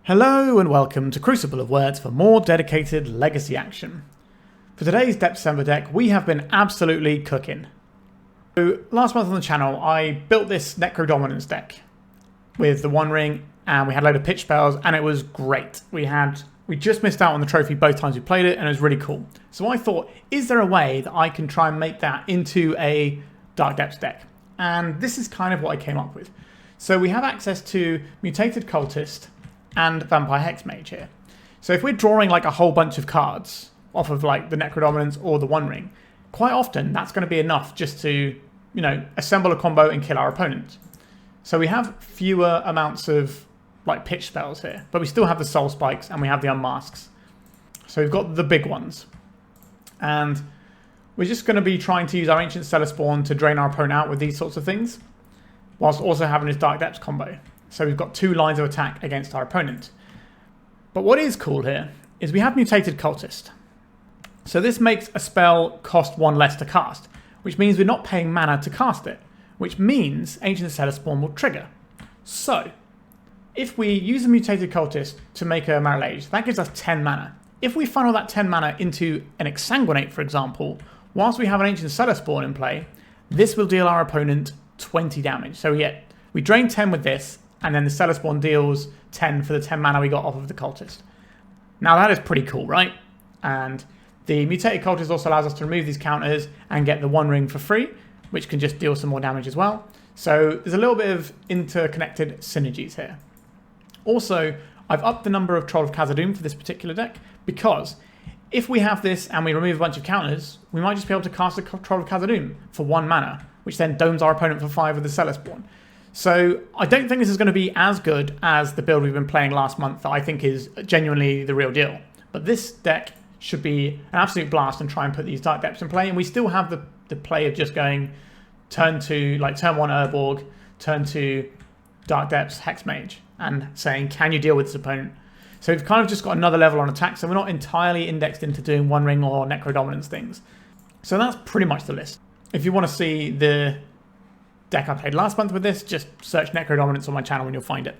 Hello and welcome to Crucible of Words for more dedicated legacy action. For today's Depthcember deck, we have been absolutely cooking. So last month on the channel, I built this necrodominance deck with the One Ring, and we had a load of pitch spells, and it was great. We just missed out on the trophy both times we played it, and it was really cool. So I thought, is there a way that I can try and make that into a Dark Depths deck? And this is kind of what I came up with. So we have access to Mutated Cultist and Vampire Hexmage here. So if we're drawing like a whole bunch of cards off of like the Necrodominance or the One Ring, quite often that's going to be enough just to, you know, assemble a combo and kill our opponent. So we have fewer amounts of like pitch spells here, but we still have the Soul Spikes and we have the Unmasks. So we've got the big ones. And we're just going to be trying to use our Ancient Cellarspawn to drain our opponent out with these sorts of things, whilst also having his Dark Depths combo. So we've got two lines of attack against our opponent. But what is cool here is we have Mutated Cultist. So this makes a spell cost one less to cast, which means we're not paying mana to cast it, which means Ancient Cellarspawn will trigger. So if we use a Mutated Cultist to make a Marriage, that gives us 10 mana. If we funnel that 10 mana into an Exsanguinate, for example, whilst we have an Ancient Cellarspawn in play, this will deal our opponent 20 damage. So we drain 10 with this, and then the Cellarspawn deals 10 for the 10 mana we got off of the Cultist. Now that is pretty cool, right? And the Mutated Cultist also allows us to remove these counters and get the One Ring for free, which can just deal some more damage as well. So there's a little bit of interconnected synergies here. Also, I've upped the number of Troll of Khazad-dûm for this particular deck, because if we have this and we remove a bunch of counters, we might just be able to cast a Troll of Khazad-dûm for 1 mana, which then domes our opponent for 5 with the Cellarspawn. So I don't think this is going to be as good as the build we've been playing last month that I think is genuinely the real deal. But this deck should be an absolute blast and try and put these Dark Depths in play. And we still have the play of just going turn 1 Urborg, turn 2 Dark Depths Hexmage, and saying, can you deal with this opponent? So we've kind of just got another level on attack, so we're not entirely indexed into doing One Ring or Necrodominance things. So that's pretty much the list. If you want to see the deck I played last month with this, just search Necrodominance on my channel and you'll find it.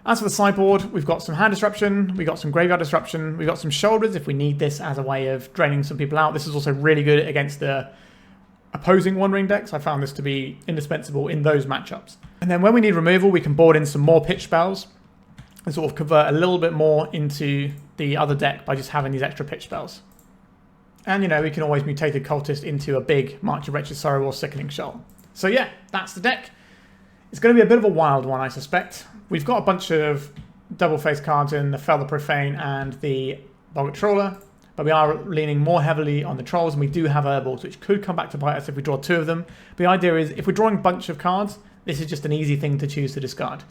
As for the sideboard, we've got some hand disruption, we've got some graveyard disruption, we've got some Sheoldreds if we need this as a way of draining some people out. This is also really good against the opposing One Ring decks. I found this to be indispensable in those matchups. And then when we need removal, we can board in some more pitch spells and sort of convert a little bit more into the other deck by just having these extra pitch spells. And, you know, we can always Mutated Cultist into a big March of Wretched Sorrow or Sickening Shoal. So yeah, that's the deck. It's going to be a bit of a wild one, I suspect. We've got a bunch of double-face cards in the Fell the Profane and the Boggart Trawler, but we are leaning more heavily on the Trolls, and we do have Urborgs, which could come back to bite us if we draw 2 of them. But the idea is, if we're drawing a bunch of cards, this is just an easy thing to choose to discard.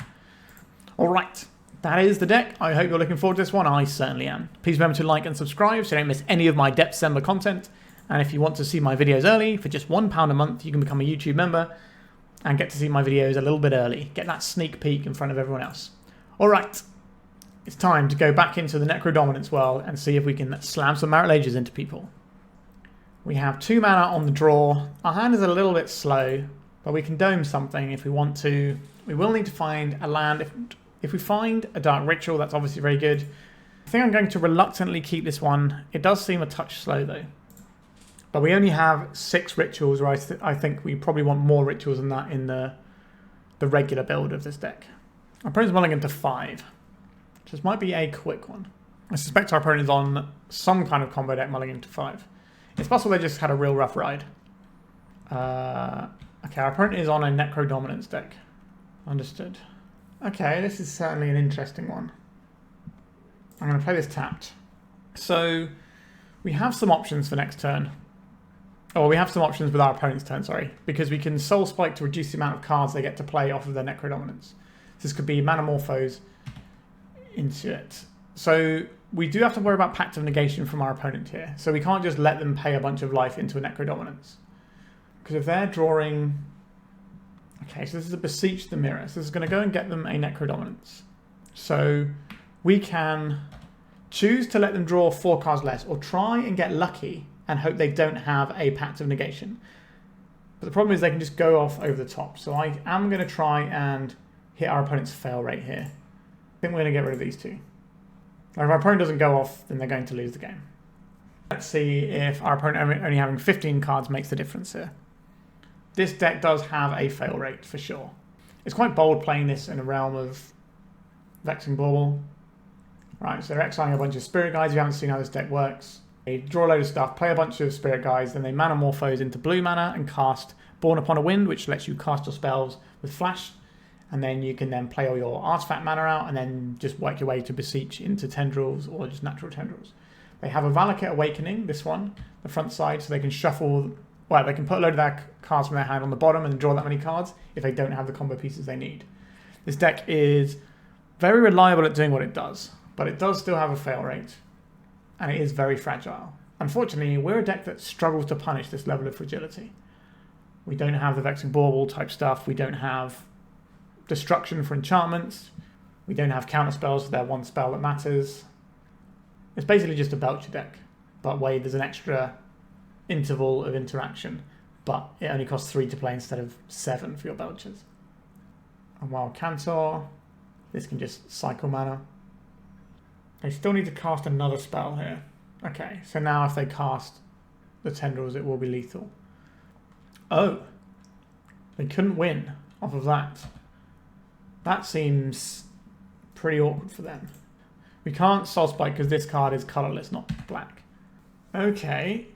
Alright, that is the deck. I hope you're looking forward to this one. I certainly am. Please remember to like and subscribe so you don't miss any of my Depthcember content. And if you want to see my videos early, for just £1 a month, you can become a YouTube member and get to see my videos a little bit early. Get that sneak peek in front of everyone else. Alright, it's time to go back into the Necrodominance world and see if we can slam some Marriages into people. We have 2 mana on the draw. Our hand is a little bit slow, but we can dome something if we want to. We will need to find a land. If we find a Dark Ritual, that's obviously very good. I think I'm going to reluctantly keep this one. It does seem a touch slow though. But we only have 6 rituals, right? I think we probably want more rituals than that in the regular build of this deck. Our opponent's mulling into 5, which just might be a quick one. I suspect our opponent is on some kind of combo deck mulling into 5. It's possible they just had a real rough ride. Okay, our opponent is on a Necrodominance deck. Understood. Okay, this is certainly an interesting one. I'm going to play this tapped. So we have some options for next turn. Oh, we have some options with our opponent's turn, sorry, because we can Soul Spike to reduce the amount of cards they get to play off of their Necrodominance. This could be Manamorphose into it. So we do have to worry about Pact of Negation from our opponent here. So we can't just let them pay a bunch of life into a Necrodominance. Because if they're drawing... Okay, so this is a Beseech the Mirror. So this is going to go and get them a Necrodominance. So we can choose to let them draw 4 cards less, or try and get lucky and hope they don't have a Pact of Negation. But the problem is they can just go off over the top. So I am going to try and hit our opponent's fail rate here. think we're going to get rid of these two. If our opponent doesn't go off, then they're going to lose the game. Let's see if our opponent only having 15 cards makes the difference here. This deck does have a fail rate for sure. It's quite bold playing this in a realm of Vexing Bauble. Right, so they're exiling a bunch of Spirit Guides. If you haven't seen how this deck works, they draw a load of stuff, play a bunch of Spirit Guides, then they Manamorphose into blue mana and cast Born Upon a Wind, which lets you cast your spells with flash. And then you can then play all your artifact mana out and then just work your way to Beseech into Tendrils or just natural Tendrils. They have a Valakut Awakening, this one, the front side, so they can shuffle, well, they can put a load of their cards from their hand on the bottom and draw that many cards if they don't have the combo pieces they need. This deck is very reliable at doing what it does, but it does still have a fail rate, and it is very fragile. Unfortunately, we're a deck that struggles to punish this level of fragility. We don't have the Vexing Bauble type stuff, we don't have destruction for enchantments, we don't have counter spells for their one spell that matters. It's basically just a Belcher deck, but wait, there's an extra interval of interaction, but it only costs 3 to play instead of 7 for your Belchers. And while Cantor, this can just cycle mana. They still need to cast another spell here. Okay, so now if they cast the Tendrils, it will be lethal. Oh, they couldn't win off of that. That seems pretty awkward for them. We can't Soul Spike because this card is colourless, not black. Okay.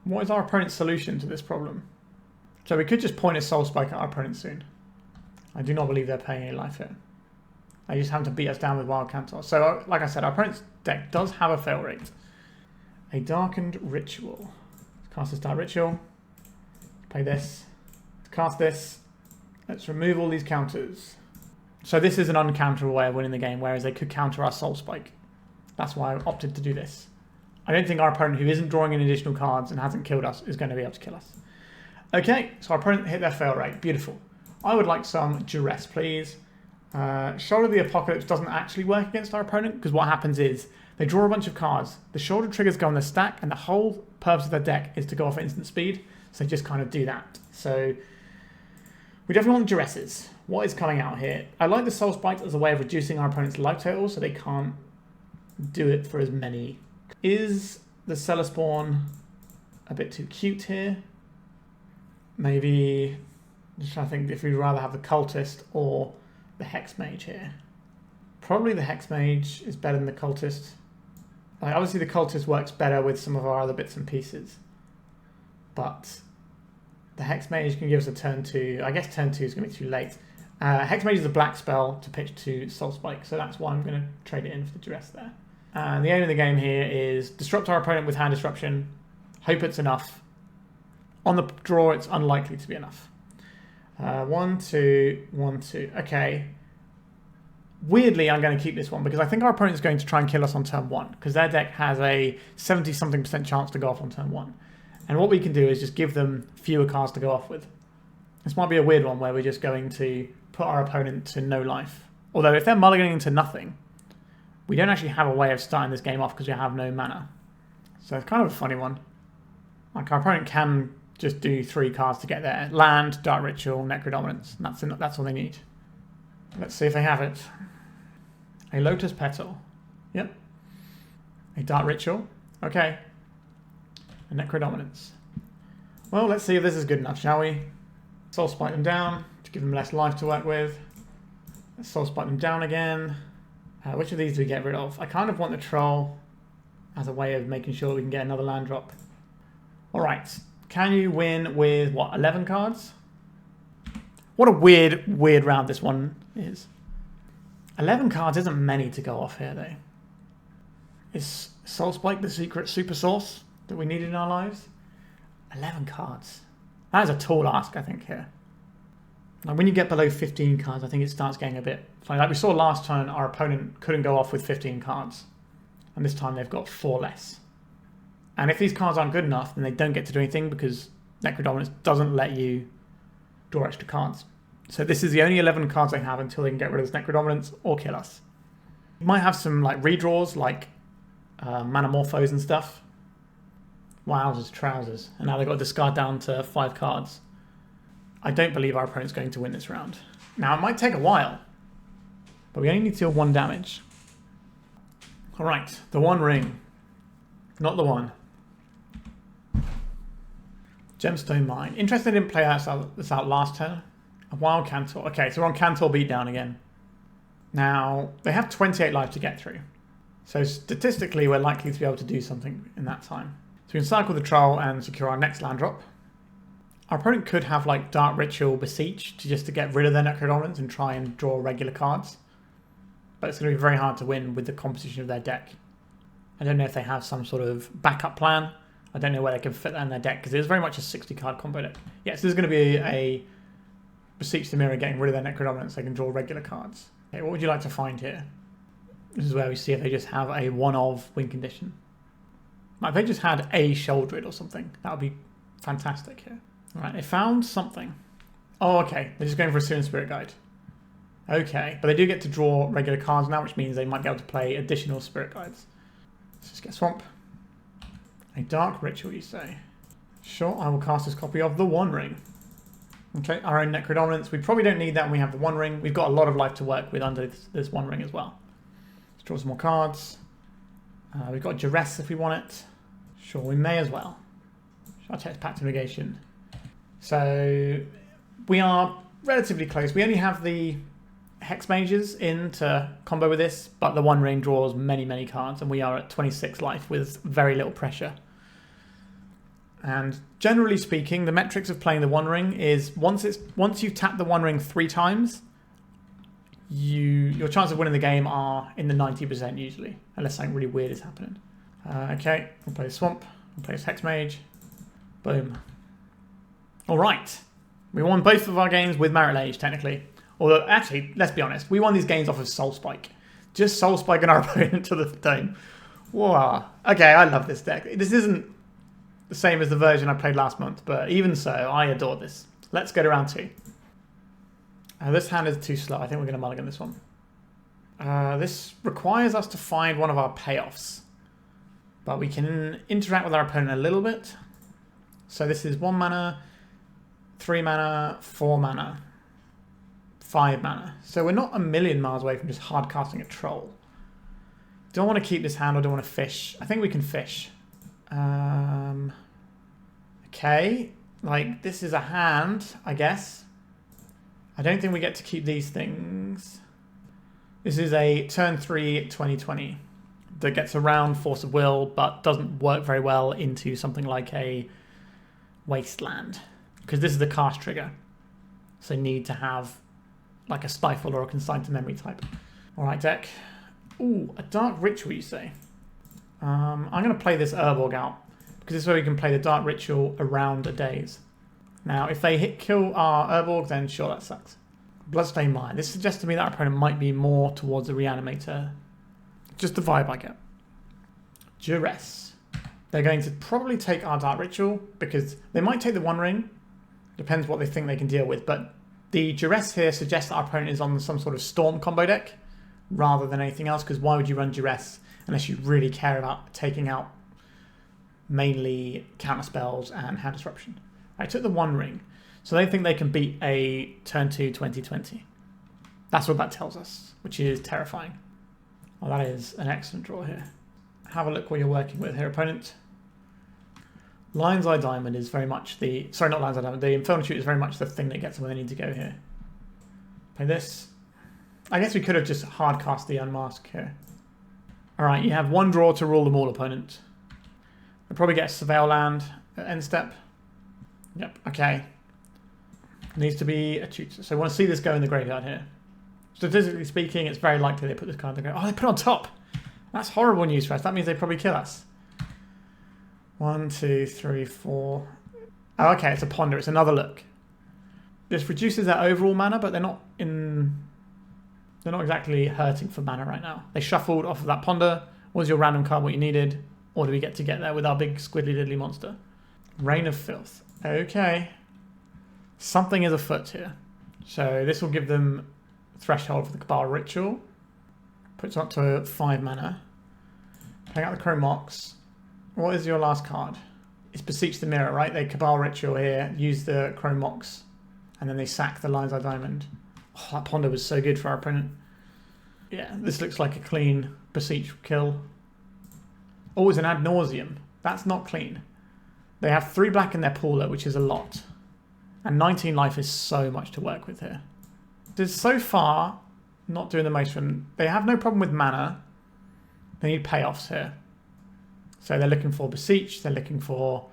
What is our opponent's solution to this problem? So we could just point a Soul Spike at our opponent soon. I do not believe they're paying any life here. They just have to beat us down with Wild Cantor. So, like I said, our opponent's deck does have a fail rate. A Darkened Ritual. Let's cast this Dark Ritual. Play this. Let's cast this. Let's remove all these counters. So this is an uncounterable way of winning the game, whereas they could counter our Soul Spike. That's why I opted to do this. I don't think our opponent, who isn't drawing in additional cards and hasn't killed us, is going to be able to kill us. Okay, so our opponent hit their fail rate. Beautiful. I would like some Duress, please. Shoulder of the Apocalypse doesn't actually work against our opponent, because what happens is they draw a bunch of cards, the shoulder triggers go on their stack, and the whole purpose of their deck is to go off at instant speed, so they just kind of do that. So we definitely want Duresses. What is coming out here? I like the Soul Spike as a way of reducing our opponent's life total, so they can't do it for as many. Is the Cellarspawn a bit too cute here? Maybe, just trying to think if we'd rather have the Cultist or the Hexmage here. Probably the Hexmage is better than the Cultist. Like, obviously the Cultist works better with some of our other bits and pieces, but the Hexmage can give us a turn 2. I guess turn 2 is going to be too late. Hexmage is a black spell to pitch to Soul Spike, so that's why I'm going to trade it in for the Duress there. And the aim of the game here is disrupt our opponent with hand disruption, hope it's enough. On the draw, it's unlikely to be enough. 1, 2, 1, 2. Okay. Weirdly, I'm going to keep this one because I think our opponent's going to try and kill us on turn 1 because their deck has a 70-something% chance to go off on turn 1. And what we can do is just give them fewer cards to go off with. This might be a weird one where we're just going to put our opponent to no life. Although if they're mulliganing into nothing, we don't actually have a way of starting this game off because we have no mana. So it's kind of a funny one. Like our opponent can just do 3 cards to get there. Land, Dark Ritual, Necrodominance. That's all they need. Let's see if they have it. A Lotus Petal. Yep. A Dark Ritual. Okay. A Necrodominance. Well, let's see if this is good enough, shall we? Soul Spike them down to give them less life to work with. Let's Soul Spike them down again. Which of these do we get rid of? I kind of want the Troll as a way of making sure we can get another land drop. Alright. Can you win with, what, 11 cards? What a weird round this one is. 11 cards isn't many to go off here, though. Is Soul Spike the secret super source that we needed in our lives? 11 cards. That is a tall ask, I think, here. Like when you get below 15 cards, I think it starts getting a bit funny. Like we saw last turn, our opponent couldn't go off with 15 cards. And this time they've got 4 less. And if these cards aren't good enough, then they don't get to do anything because Necrodominance doesn't let you draw extra cards. So this is the only 11 cards they have until they can get rid of this Necrodominance or kill us. You might have some like redraws, like Manamorphose and stuff. Wowzers, trousers. And now they've got to discard down to 5 cards. I don't believe our opponent's going to win this round. Now, it might take a while. But we only need to deal 1 damage. Alright, the One Ring. Not the one. Gemstone Mine. Interesting I didn't play this out last turn. A Wild Cantor. Okay, so we're on Cantor Beatdown again. Now, they have 28 life to get through. So statistically, we're likely to be able to do something in that time. So we can cycle the Troll and secure our next land drop. Our opponent could have like Dark Ritual Beseech to get rid of their necrodominance and try and draw regular cards. But it's going to be very hard to win with the composition of their deck. I don't know if they have some sort of backup plan. I don't know where they can fit that in their deck because it is very much a 60-card combo deck. Yes, this is going to be a Beseech the Mirror getting rid of their necrodominance. They can draw regular cards. Okay, what would you like to find here? This is where we see if they just have a one-of win condition. Like if they just had a Sheoldred or something, that would be fantastic here. Alright, they found something. Oh, okay. They're just going for a Searing Spirit Guide. Okay, but they do get to draw regular cards now, which means they might be able to play additional Spirit Guides. Let's just get Swamp. A Dark Ritual, you say? Sure, I will cast this copy of the One Ring. Okay, our own Necrodominance. We probably don't need that when we have the One Ring. We've got a lot of life to work with under this One Ring as well. Let's draw some more cards. We've got Duress if we want it. Sure, we may as well. Shartet's Pact of Negation. So, we are relatively close. We only have the Hexmages in to combo with this, but the One Ring draws many, many cards, and we are at 26 life with very little pressure. And generally speaking, the metrics of playing the One Ring is once you've tapped the One Ring 3 times, your chance of winning the game are in the 90% usually, unless something really weird is happening. Okay, we'll play Swamp, we'll play Hexmage. Boom. Alright, we won both of our games with Merit Age, technically. Although, actually, let's be honest, we won these games off of Soul Spike. Just Soul Spiking our opponent to the dome. Wow. Okay, I love this deck. This isn't the same as the version I played last month, but even so, I adore this. Let's go to round 2. This hand is too slow. I think we're going to mulligan this one. This requires us to find one of our payoffs. But we can interact with our opponent a little bit. So this is 1 mana, 3 mana, 4 mana, 5 mana. So we're not a million miles away from just hard casting a Troll. Do I want to keep this hand or do I want to fish? I think we can fish. Okay, like this is a hand, I guess. I don't think we get to keep these things. This is a turn 3 2020 that gets around Force of Will but doesn't work very well into something like a Wasteland because this is the cast trigger. So need to have like a Stifle or a Consign to Memory type. Alright, deck. Ooh, a Dark Ritual, you say? I'm going to play this Urborg out because this is where we can play the Dark Ritual around a daze. Now, if they kill our Urborg, then sure, that sucks. Bloodstained Mine. This suggests to me that our opponent might be more towards the Reanimator. Just the vibe I get. Duress. They're going to probably take our Dark Ritual because they might take the One Ring. Depends what they think they can deal with, but the Duress here suggests that our opponent is on some sort of Storm combo deck rather than anything else, because why would you run Duress unless you really care about taking out mainly counter spells and hand disruption? I took the One Ring, so they think they can beat a turn 2 2020. That's what that tells us, which is terrifying. Well, that is an excellent draw here. Have a look what you're working with here, opponent. Lion's Eye Diamond is very much the... Sorry, not Lion's Eye Diamond. The Infernal Shoot is very much the thing that gets them where they need to go here. Play this. I guess we could have just hard cast the Unmask here. Alright, you have 1 draw to rule them all, opponent. They'll probably get a Surveil land at end step. Yep, okay. Needs to be a tutor. So I want to see this go in the graveyard here. Statistically speaking, it's very likely they put this card in the graveyard. Oh, they put it on top! That's horrible news for us. That means they probably kill us. 1, 2, 3, 4. Oh, okay, it's a Ponder. It's another look. This reduces their overall mana, but they're not exactly hurting for mana right now. They shuffled off of that Ponder. Was your random card what you needed? Or do we get there with our big squiddly diddly monster? Rain of Filth. Okay. Something is afoot here. So this will give them Threshold for the Cabal Ritual. Puts up to 5 mana. Playing out the Chrome Mox. What is your last card? It's Beseech the Mirror, right? They Cabal Ritual here, use the Chrome Mox, and then they sack the Lion's Eye Diamond. Oh, that Ponder was so good for our opponent. Yeah, this looks like a clean Beseech kill. Oh, it's an Ad Nauseam. That's not clean. They have 3 black in their pooler, which is a lot. And 19 life is so much to work with here. This so far not doing the most for them. They have no problem with mana. They need payoffs here. So they're looking for Beseech, they're looking for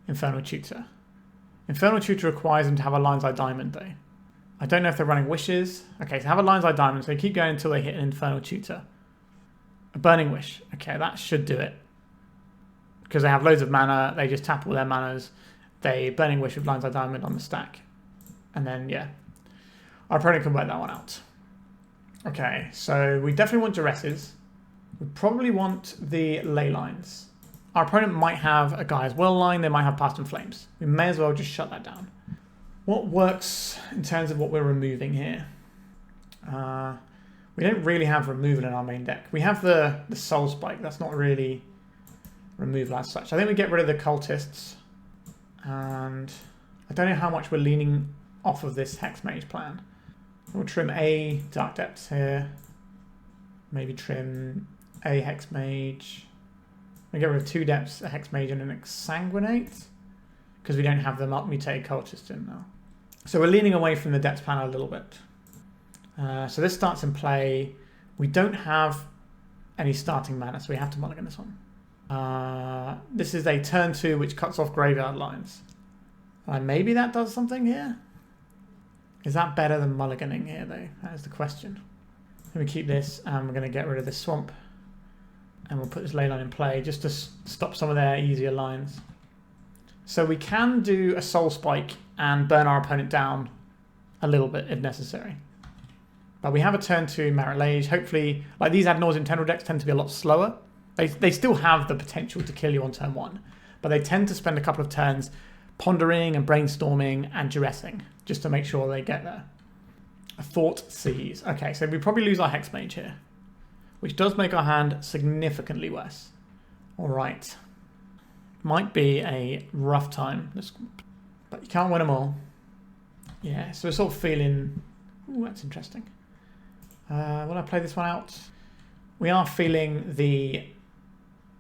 Infernal Tutor. Infernal Tutor requires them to have a Lion's Eye Diamond though. I don't know if they're running Wishes. Okay, so have a Lion's Eye Diamond, so they keep going until they hit an Infernal Tutor. A Burning Wish. Okay, that should do it. Because they have loads of mana, they just tap all their manas. They Burning Wish with Lion's Eye Diamond on the stack. And then, yeah. Our opponent can work that one out. Okay, so we definitely want Duresses. We probably want the Leylines. Our opponent might have a Gaia's Will line, they might have Past in Flames. We may as well just shut that down. What works in terms of what we're removing here? We don't really have removal in our main deck. We have the Soul Spike, that's not really removal as such. I think we get rid of the Cultists. And I don't know how much we're leaning off of this Hexmage plan. We'll trim a Dark Depths here. Maybe trim a Hexmage. We get rid of 2 Depths, a Hexmage and an Exsanguinate. Because we don't have the Mutated Cultist in now. So we're leaning away from the Depths plan a little bit. So this starts in play. We don't have any starting mana, so we have to mulligan this one. This is a turn 2 which cuts off graveyard lines. Maybe that does something here? Is that better than mulliganing here though? That is the question. Let me keep this and we're going to get rid of this swamp. And we'll put this Leyline in play just to stop some of their easier lines. So we can do a Soul Spike and burn our opponent down a little bit if necessary. But we have a turn 2 Marit Lage. Hopefully, like these Ad Nauseam Tendril decks tend to be a lot slower. They still have the potential to kill you on turn 1. But they tend to spend a couple of turns pondering and brainstorming and duressing just to make sure they get there. A Thought Seize. Okay, so we probably lose our Hexmage here, which does make our hand significantly worse. All right. Might be a rough time, but you can't win them all. Yeah, so we're sort of feeling... Ooh, that's interesting. Will I play this one out? We are feeling the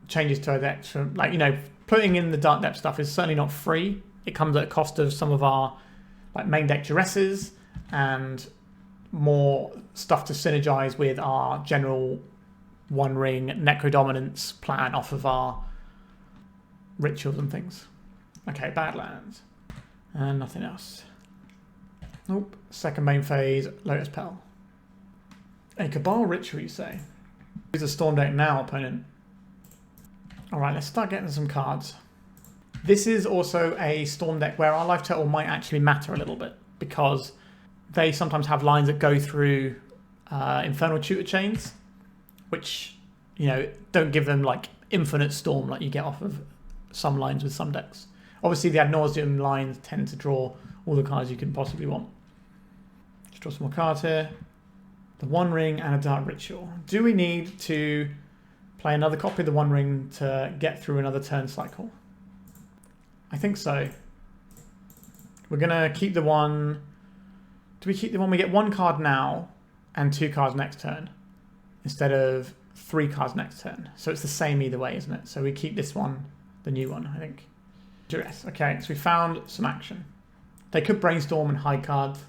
changes to our decks. From, like, you know, putting in the Dark Depth stuff is certainly not free. It comes at a cost of some of our like main deck Duresses and more stuff to synergize with our general One Ring Necrodominance plan off of our rituals and things. Okay, Badlands. And nothing else. Nope. Second main phase, Lotus Petal. A Cabal Ritual, you say? Use a Storm deck now, opponent. Alright, let's start getting some cards. This is also a Storm deck where our life total might actually matter a little bit because they sometimes have lines that go through Infernal Tutor chains, which, you know, don't give them like infinite Storm like you get off of some lines with some decks. Obviously, the Ad Nauseam lines tend to draw all the cards you can possibly want. Let's draw some more cards here. The One Ring and a Dark Ritual. Do we need to play another copy of the One Ring to get through another turn cycle? I think so. We're going to keep the one... Do we keep the one? We get 1 card now and 2 cards next turn instead of 3 cards next turn. So it's the same either way, isn't it? So we keep this one, the new one, I think. Duress. Okay, so we found some action. They could brainstorm and hide cards.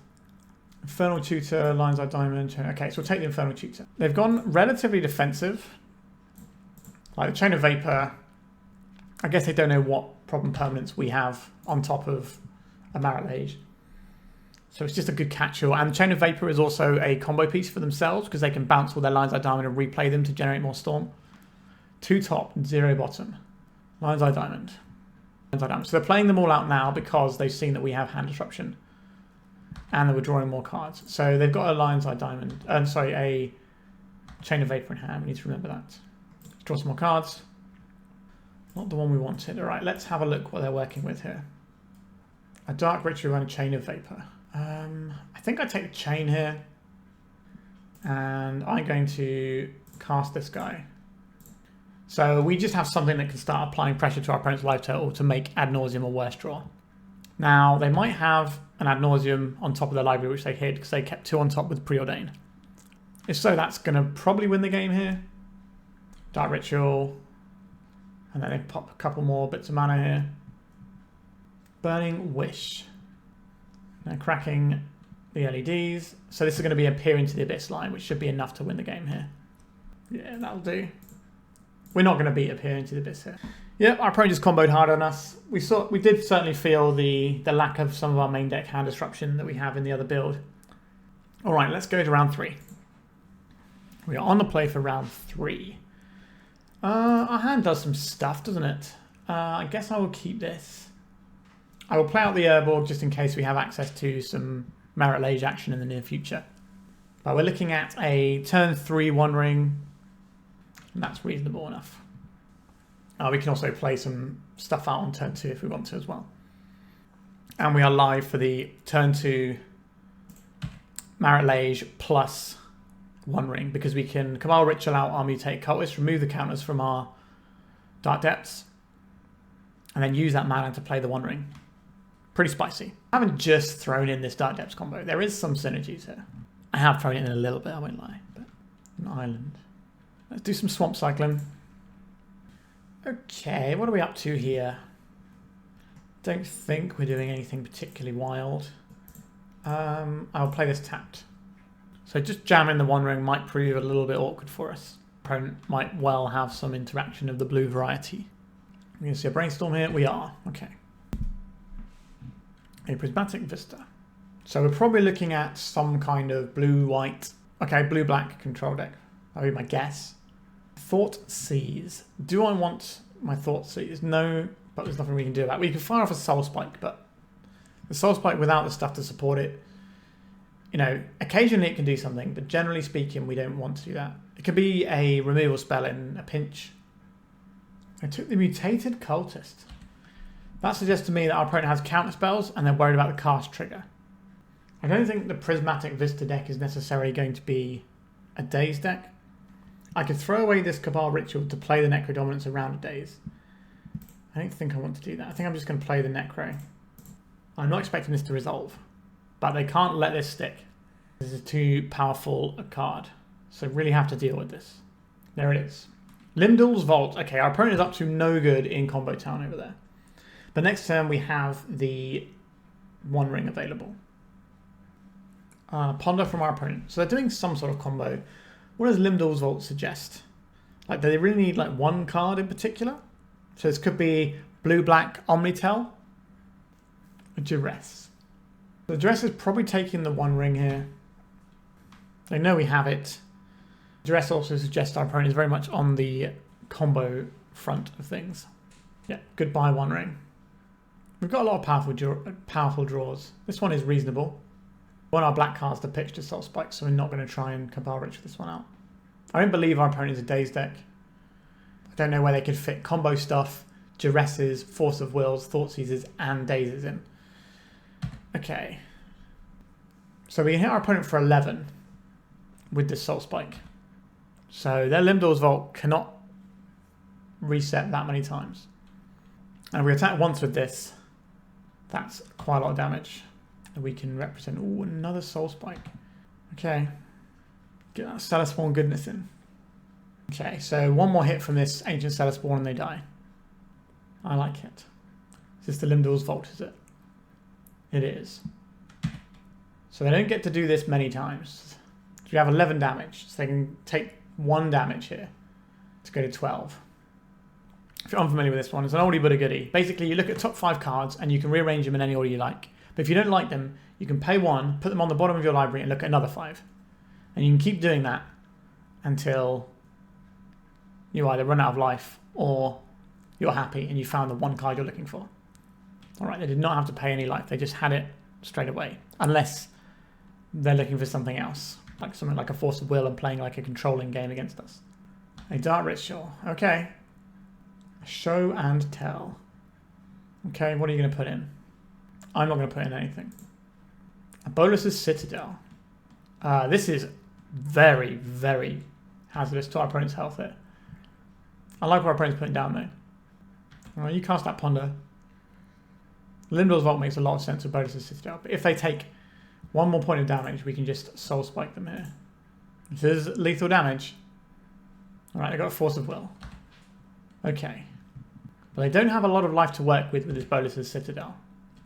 Infernal Tutor, Lion's Eye Diamond. Okay, so we'll take the Infernal Tutor. They've gone relatively defensive. Like the Chain of Vapor. I guess they don't know what problem permanents we have on top of a Marit Lage. So it's just a good catch-all. And the Chain of Vapor is also a combo piece for themselves because they can bounce all their Lion's Eye Diamond and replay them to generate more Storm. 2 top, 0 bottom. Lion's Eye Diamond. So they're playing them all out now because they've seen that we have hand disruption and that we're drawing more cards. So they've got a Lion's Eye Diamond, a Chain of Vapor in hand. We need to remember that. Let's draw some more cards. Not the one we wanted. All right, let's have a look what they're working with here. A Dark Ritual and a Chain of Vapor. I think I take the Chain here. And I'm going to cast this guy. So we just have something that can start applying pressure to our opponent's life total to make Ad Nauseam a worse draw. Now, they might have an Ad Nauseam on top of their library, which they hid because they kept 2 on top with Preordain. If so, that's going to probably win the game here. Dark Ritual. And then they pop a couple more bits of mana here. Burning Wish. Now cracking the LEDs. So this is going to be a Peer into the Abyss line, which should be enough to win the game here. Yeah, that'll do. We're not going to beat a Peer into the Abyss here. Yep, our opponent just comboed hard on us. We did certainly feel the lack of some of our main deck hand disruption that we have in the other build. Alright, let's go to round 3. We are on the play for round 3. Our hand does some stuff, doesn't it? I guess I will keep this. I will play out the Urborg just in case we have access to some Merit Lage action in the near future. But we're looking at a turn 3 One Ring. And that's reasonable enough. We can also play some stuff out on turn 2 if we want to as well. And we are live for the turn 2 Merit Lage plus One Ring, because we can Cabal Ritual out our Mutated Cultist, remove the counters from our Dark Depths, and then use that mana to play the One Ring. Pretty spicy. I haven't just thrown in this Dark Depths combo. There is some synergies here. I have thrown it in a little bit, I won't lie. But an island. Let's do some swamp cycling. Okay, what are we up to here? Don't think we're doing anything particularly wild. I'll play this tapped. So just jamming the One Ring might prove a little bit awkward for us. Opponent might well have some interaction of the blue variety. We can see a Brainstorm here. We are. Okay. A Prismatic Vista. So we're probably looking at some kind of blue-white. Okay, blue-black control deck. That would be my guess. Thought Seize. Do I want my Thought Seize? No, but there's nothing we can do about it. We can fire off a Soul Spike, but the Soul Spike without the stuff to support it, you know, occasionally it can do something, but generally speaking, we don't want to do that. It could be a removal spell in a pinch. I took the Mutated Cultist. That suggests to me that our opponent has counter spells and they're worried about the cast trigger. I don't think the Prismatic Vista deck is necessarily going to be a Daze deck. I could throw away this Cabal Ritual to play the Necrodominance around a Daze. I don't think I want to do that. I think I'm just going to play the Necro. I'm not expecting this to resolve, but they can't let this stick. This is too powerful a card, so really have to deal with this. There it is. Limdal's Vault. Okay, our opponent is up to no good in Combo Town over there. But next turn we have the One Ring available. Ponder from our opponent. So they're doing some sort of combo. What does Limdal's Vault suggest? Like, do they really need like one card in particular? So this could be blue-black Omnitel. Duress. The Duress is probably taking the One Ring here. They know we have it. Duress also suggests our opponent is very much on the combo front of things. Yeah, goodbye One Ring. We've got a lot of powerful draws. This one is reasonable. We want our black cards to pitch to Soul Spike, so we're not going to try and Cabal Ritual this one out. I don't believe our opponent is a Daze deck. I don't know where they could fit combo stuff, Duresses, Force of Wills, Thought Seizes, and Dazes in. Okay. So we can hit our opponent for 11 with this Soul Spike. So their Limdal's Vault cannot reset that many times. And if we attack once with this, that's quite a lot of damage. And we can represent... Ooh, another Soul Spike. Okay. Get that Cellarspawn goodness in. Okay, so one more hit from this Ancient Cellarspawn and they die. I like it. Is this the Limdal's Vault, is it? It is. So they don't get to do this many times. So we have 11 damage. So they can take 1 damage here to go to 12. If you're unfamiliar with this one, it's an oldie but a goodie. Basically, you look at top 5 cards and you can rearrange them in any order you like. But if you don't like them, you can pay 1, put them on the bottom of your library and look at another 5. And you can keep doing that until you either run out of life or you're happy and you found the 1 card you're looking for. Alright, they did not have to pay any life. They just had it straight away. Unless they're looking for something else. Like something like a Force of Will and playing like a controlling game against us. A Dark Ritual. Okay. Show and Tell. Okay, what are you going to put in? I'm not going to put in anything. A Bolus's Citadel. This is very, very hazardous to our opponent's health here. I like what our opponent's putting down though. Alright, you cast that Ponder. Limdal's Vault makes a lot of sense with Bolus's Citadel, but if they take 1 more point of damage, we can just Soul Spike them here. This is lethal damage. Alright, I got a Force of Will. Okay. But they don't have a lot of life to work with this Bolus's Citadel.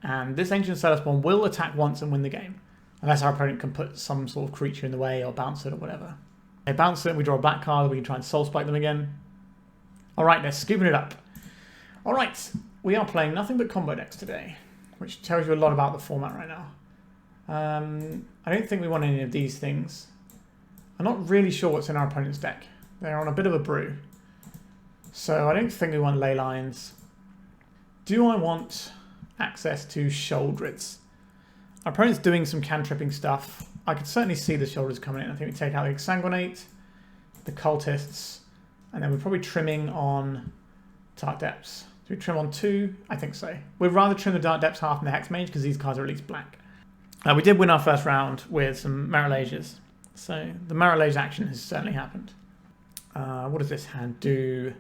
And this Ancient Cellarspawn will attack once and win the game. Unless our opponent can put some sort of creature in the way or bounce it or whatever. They bounce it and we draw a black card, we can try and soul spike them again. Alright, they're scooping it up. Alright, we are playing nothing but combo decks today, which tells you a lot about the format right now. I don't think we want any of these things. I'm not really sure what's in our opponent's deck. They're on a bit of a brew. So I don't think we want Leylines. Do I want access to Sheoldreds? Our opponent's doing some cantripping stuff. I could certainly see the Sheoldreds coming in. I think we take out the Exsanguinate, the Cultists, and then we're probably trimming on Dark Depths. Do we trim on 2? I think so. We'd rather trim the Dark Depths half and the Hexmage because these cards are at least black. We did win our first round with some Maralages. So the Maralage action has certainly happened. What does this hand do?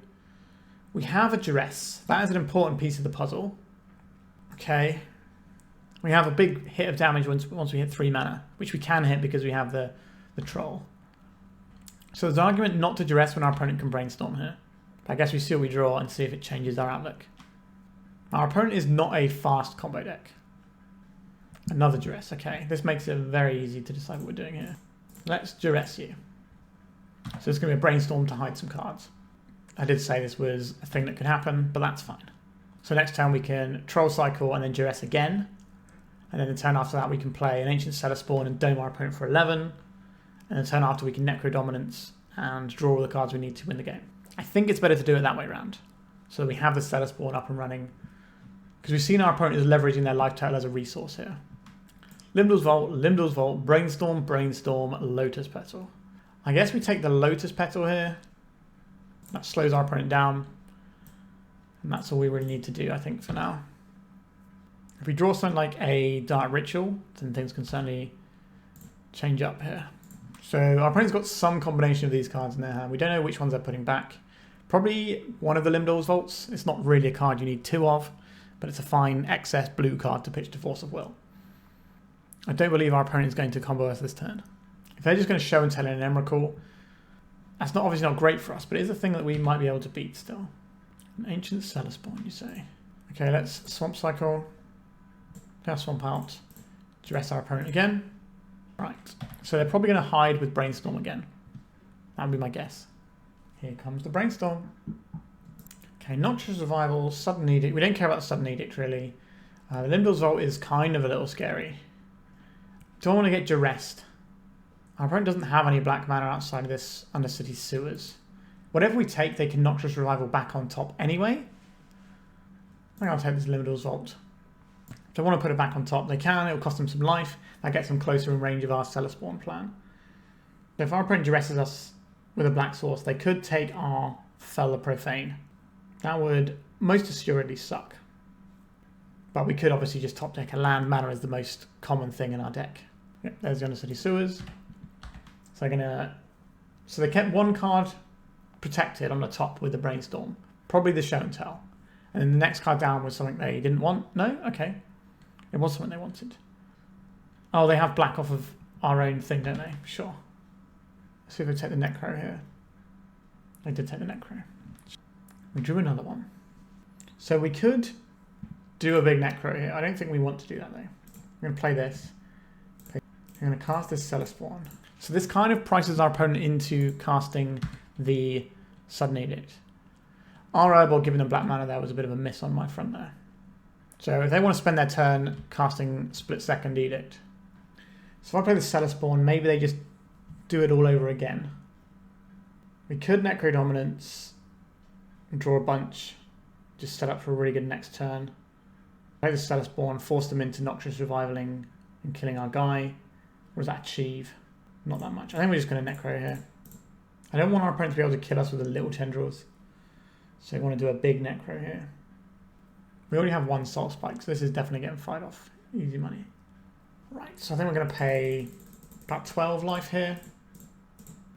We have a Duress. That is an important piece of the puzzle. Okay. We have a big hit of damage once we hit 3 mana, which we can hit because we have the Troll. So there's an argument not to Duress when our opponent can Brainstorm here. But I guess we see what we draw and see if it changes our outlook. Our opponent is not a fast combo deck. Another Duress. Okay, this makes it very easy to decide what we're doing here. Let's Duress you. So it's going to be a Brainstorm to hide some cards. I did say this was a thing that could happen, but that's fine. So next turn we can Troll Cycle and then Duress again. And then the turn after that we can play an Ancient Cellarspawn and dome our opponent for 11. And the turn after we can Necrodominance and draw all the cards we need to win the game. I think it's better to do it that way around. So we have the Cellarspawn up and running. Because we've seen our opponent is leveraging their life total as a resource here. Limdor's Vault, Brainstorm, Lotus Petal. I guess we take the Lotus Petal here. That slows our opponent down. And that's all we really need to do, I think, for now. If we draw something like a Dark Ritual, then things can certainly change up here. So our opponent's got some combination of these cards in their hand. We don't know which ones they're putting back. Probably one of the Limdor's Vaults. It's not really a card you need 2 of, but it's a fine excess blue card to pitch to Force of Will. I don't believe our opponent is going to combo us this turn. If they're just going to Show and Tell in an Emrakul, that's obviously not great for us, but it is a thing that we might be able to beat still. An Ancient Cellarspawn, you say. Okay, let's Swamp Cycle. Swamp out. Duress our opponent again. Right, so they're probably going to hide with Brainstorm again. That would be my guess. Here comes the Brainstorm. Okay, Noxious Revival, Sudden Edict. We don't care about the Sudden Edict, really. The Limdor's Vault is kind of a little scary. Do I want to get Duressed? Our opponent doesn't have any black mana outside of this Undercity Sewers. Whatever we take, they can Noxious Revival back on top anyway. I think I'll take this Limdor's Vault. If they want to put it back on top, they can. It'll cost them some life. That gets them closer in range of our Cellarspawn plan. So if our opponent Duresses us with a black source, they could take our Fell the Profane. That would most assuredly suck. But we could obviously just top deck a land. Mana is the most common thing in our deck. Yep, there's the Undercity Sewers. So they kept one card protected on the top with the Brainstorm. Probably the Show and Tell. And then the next card down was something they didn't want. No? Okay. It was something they wanted. Oh, they have black off of our own thing, don't they? Sure. Let's see if they take the Necro here. They did take the Necro. We drew another one. So we could do a big Necro here. I don't think we want to do that, though. I'm going to play this. I'm going to cast this Cellarspawn. So this kind of prices our opponent into casting the Sudden Edict. Our Urborg giving them black mana there was a bit of a miss on my front there. So if they want to spend their turn casting Split Second Edict. So if I play the Cellarspawn, maybe they just do it all over again. We could Necrodominance and draw a bunch. Just set up for a really good next turn. Play the Cellarspawn, force them into Noxious Revivaling and killing our guy. What does that achieve? Not that much. I think we're just going to Necro here. I don't want our opponent to be able to kill us with the little tendrils. So we want to do a big Necro here. We already have one Soul Spike, so this is definitely getting fired off. Easy money. Right, so I think we're going to pay about 12 life here.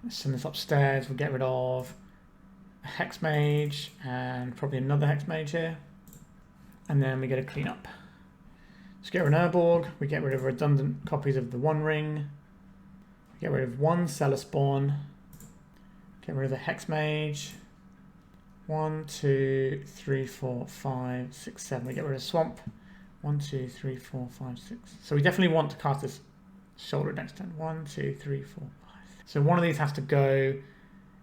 Let's send this upstairs. We'll get rid of a Hexmage and probably another Hexmage here. And then we get a clean up. Let's get rid of an Urborg. We get rid of redundant copies of the One Ring. Get rid of 1 Cellarspawn. Get rid of the Hexmage. 1, 2, 3, 4, 5, 6, 7. We get rid of Swamp. 1, 2, 3, 4, 5, 6. So we definitely want to cast this Sheoldred next turn. 1, 2, 3, 4, 5. So one of these has to go.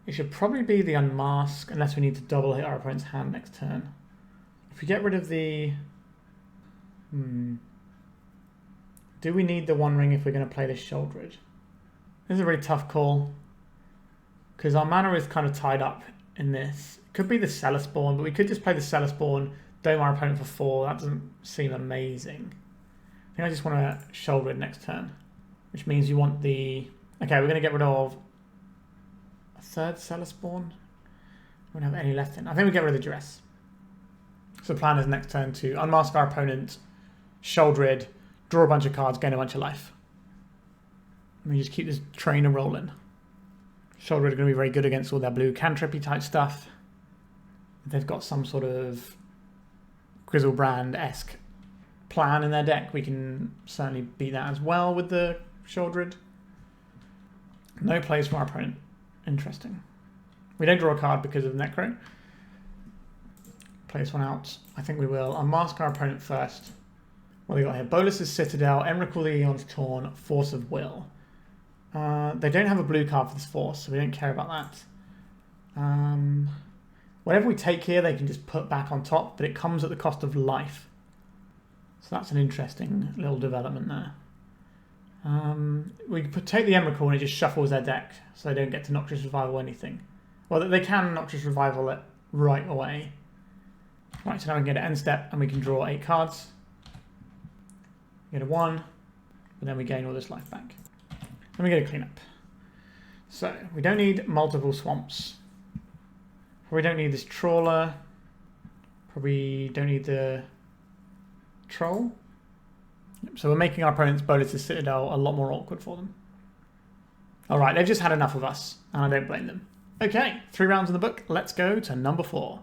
It should probably be the Unmask, unless we need to double hit our opponent's hand next turn. If we get rid of the... Do we need the One Ring if we're going to play this Sheoldred? This is a really tough call, because our mana is kind of tied up in this. It could be the Cellarspawn, but we could just play the Cellarspawn, dome our opponent for 4. That doesn't seem amazing. I think I just want to Sheoldred next turn, which means you want the... Okay, we're going to get rid of a 3rd Cellarspawn. We don't have any left in. I think we get rid of the Duress. So the plan is next turn to unmask our opponent, Sheoldred, draw a bunch of cards, gain a bunch of life. And we just keep this trainer rolling. Sheoldred are going to be very good against all their blue cantrippy type stuff. If they've got some sort of Grizzlebrand-esque plan in their deck, we can certainly beat that as well with the Sheoldred. No plays from our opponent. Interesting. We don't draw a card because of Necro. Play this one out. I think we will unmask our opponent first. What do we got here? Bolus's Citadel, Emrakul the Aeon's Torn, Force of Will. They don't have a blue card for this force, so we don't care about that. Whatever we take here, they can just put back on top, but it comes at the cost of life. So that's an interesting little development there. We could take the Emrakul and it just shuffles their deck, so they don't get to Noxious Revival or anything. Well, they can Noxious Revival it right away. Right, so now we can get an end step and we can draw 8 cards. Get a 1, but then we gain all this life back. Then we get a cleanup. So, we don't need multiple swamps. Probably don't need this trawler. Probably don't need the troll. Yep, so we're making our opponent's Bolus's Citadel a lot more awkward for them. Alright, they've just had enough of us, and I don't blame them. Okay, 3 rounds in the book. Let's go to number 4.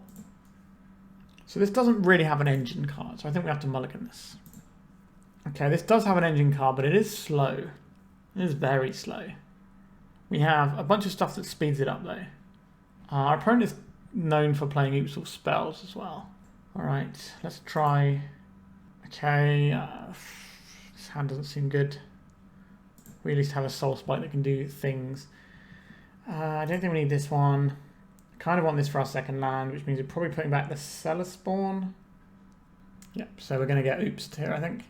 So this doesn't really have an engine card, so I think we have to mulligan this. Okay, this does have an engine card, but it is slow. It is very slow. We have a bunch of stuff that speeds it up, though. Our opponent is known for playing oops or spells as well. Alright, let's try... Okay, this hand doesn't seem good. We at least have a Soul Spike that can do things. I don't think we need this one. I kind of want this for our second land, which means we're probably putting back the Cellarspawn. Yep, so we're going to get oopsed here, I think.